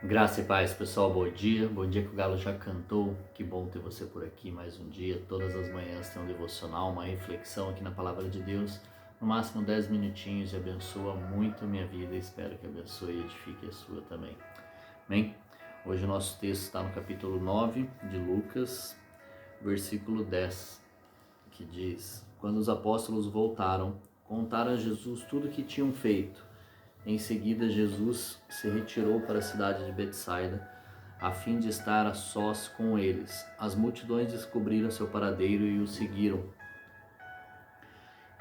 Graça e paz, pessoal, bom dia. Bom dia que o galo já cantou. Que bom ter você por aqui mais um dia. Todas as manhãs tem um devocional, uma reflexão aqui na Palavra de Deus. No máximo 10 minutinhos e abençoa muito a minha vida. Espero que abençoe e edifique a sua também. Amém? Hoje o nosso texto está no capítulo 9 de Lucas, versículo 10, que diz: Quando os apóstolos voltaram, contaram a Jesus tudo o que tinham feito. Em seguida, Jesus se retirou para a cidade de Betsaida, a fim de estar a sós com eles. As multidões descobriram seu paradeiro e o seguiram.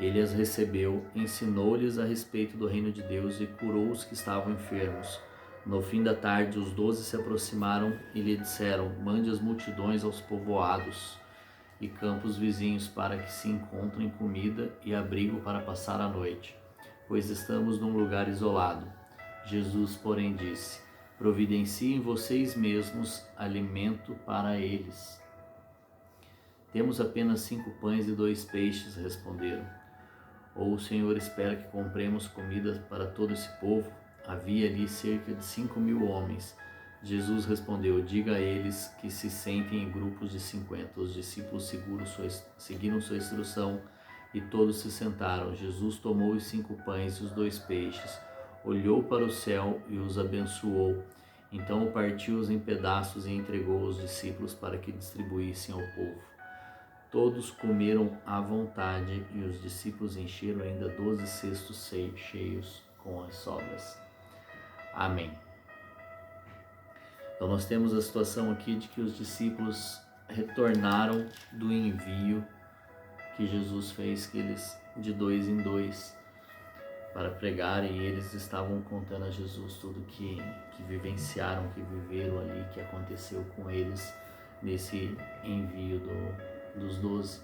Ele as recebeu, ensinou-lhes a respeito do reino de Deus e curou os que estavam enfermos. No fim da tarde, os 12 se aproximaram e lhe disseram: Mande as multidões aos povoados e campos vizinhos para que se encontrem comida e abrigo para passar a noite, pois estamos num lugar isolado. Jesus, porém, disse: Providenciem vocês mesmos alimento para eles. Temos apenas 5 pães e 2 peixes, responderam. Ou o Senhor espera que compremos comida para todo esse povo? Havia ali cerca de 5.000 homens. Jesus respondeu: Diga a eles que se sentem em grupos de 50. Os discípulos seguiram sua instrução e todos se sentaram. Jesus tomou os 5 pães e os 2 peixes, olhou para o céu e os abençoou. Então partiu-os em pedaços e entregou aos discípulos para que distribuíssem ao povo. Todos comeram à vontade e os discípulos encheram ainda 12 cestos cheios com as sobras. Amém. Então nós temos a situação aqui de que os discípulos retornaram do envio que Jesus fez, que eles de 2 em 2 para pregar, e eles estavam contando a Jesus tudo que vivenciaram, que viveram ali, que aconteceu com eles nesse envio dos 12.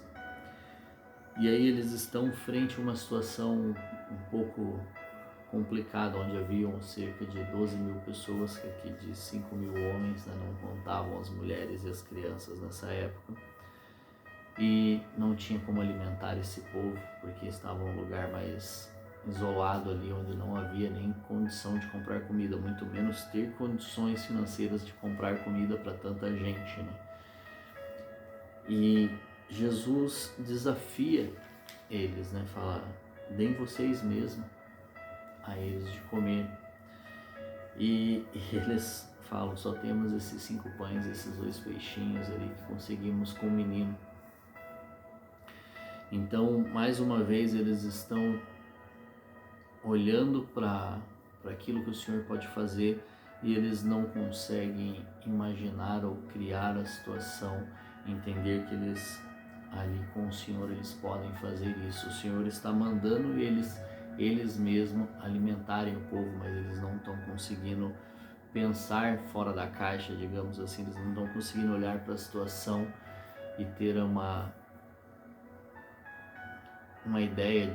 E aí eles estão frente a uma situação um pouco complicada, onde haviam cerca de 12.000 pessoas, que aqui de 5.000 homens, né, não contavam as mulheres e as crianças nessa época, e não tinha como alimentar esse povo, porque estavam num lugar mais isolado ali, onde não havia nem condição de comprar comida, muito menos ter condições financeiras de comprar comida para tanta gente, né? E Jesus desafia eles, né? Fala: deem vocês mesmos a eles de comer. E eles falam: só temos esses 5 pães, esses 2 peixinhos ali que conseguimos com o menino. Então, mais uma vez, eles estão olhando para aquilo que o Senhor pode fazer, e eles não conseguem imaginar ou criar a situação, entender que eles ali com o Senhor eles podem fazer isso. O Senhor está mandando eles mesmos alimentarem o povo, mas eles não estão conseguindo pensar fora da caixa, digamos assim. Eles não estão conseguindo olhar para a situação e ter uma ideia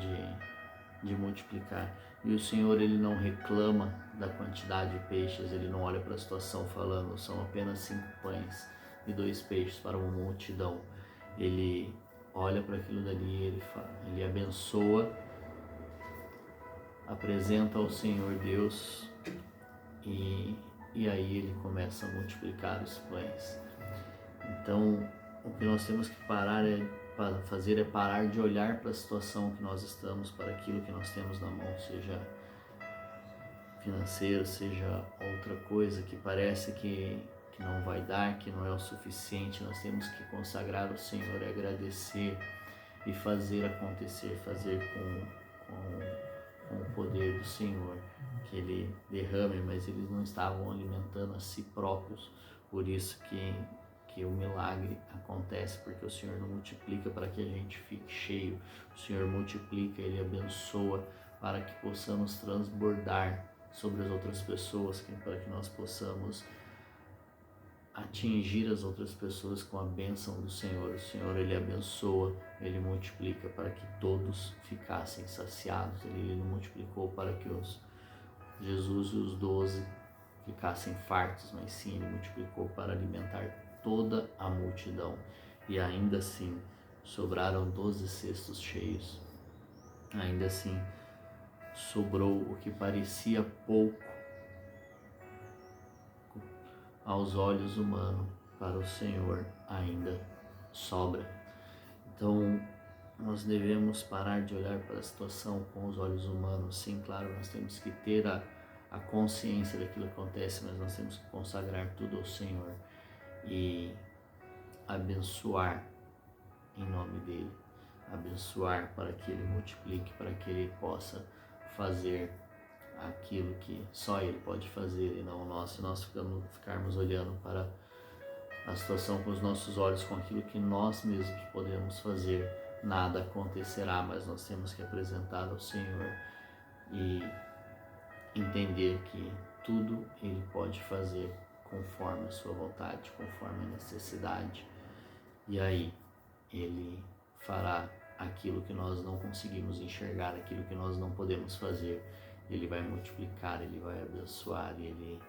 de multiplicar. E o Senhor, ele não reclama da quantidade de peixes, ele não olha para a situação falando: são apenas 5 pães e 2 peixes para uma multidão. Ele olha para aquilo dali, ele abençoa, apresenta ao Senhor Deus, e aí ele começa a multiplicar os pães. Então, o que nós temos que fazer é parar de olhar para a situação que nós estamos, para aquilo que nós temos na mão, seja financeiro, seja outra coisa que parece que não vai dar, que não é o suficiente. Nós temos que consagrar ao Senhor e agradecer e fazer acontecer, fazer com o poder do Senhor, que Ele derrame. Mas eles não estavam alimentando a si próprios, por isso que o milagre acontece, porque o Senhor não multiplica para que a gente fique cheio. O Senhor multiplica, Ele abençoa para que possamos transbordar sobre as outras pessoas, para que nós possamos atingir as outras pessoas com a bênção do Senhor. O Senhor, ele abençoa, ele multiplica para que todos ficassem saciados. Ele não multiplicou para que Jesus e os 12 ficassem fartos, mas sim, ele multiplicou para alimentar toda a multidão. E ainda assim sobraram 12 cestos cheios. Ainda assim sobrou o que parecia pouco, aos olhos humanos, para o Senhor ainda sobra. Então, nós devemos parar de olhar para a situação com os olhos humanos. Sim, claro, nós temos que ter a consciência daquilo que acontece, mas nós temos que consagrar tudo ao Senhor e abençoar em nome dEle, abençoar para que Ele multiplique, para que Ele possa fazer aquilo que só Ele pode fazer e não nós. Se nós ficarmos olhando para a situação com os nossos olhos, com aquilo que nós mesmos podemos fazer, nada acontecerá, mas nós temos que apresentar ao Senhor e entender que tudo Ele pode fazer conforme a sua vontade, conforme a necessidade. E aí Ele fará aquilo que nós não conseguimos enxergar, aquilo que nós não podemos fazer. Ele vai multiplicar, Ele vai abençoar, Ele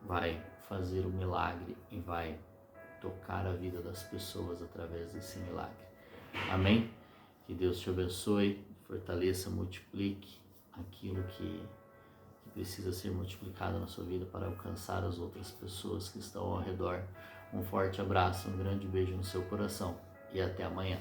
vai fazer o milagre e vai tocar a vida das pessoas através desse milagre. Amém? Que Deus te abençoe, fortaleça, multiplique aquilo que precisa ser multiplicado na sua vida para alcançar as outras pessoas que estão ao redor. Um forte abraço, um grande beijo no seu coração e até amanhã.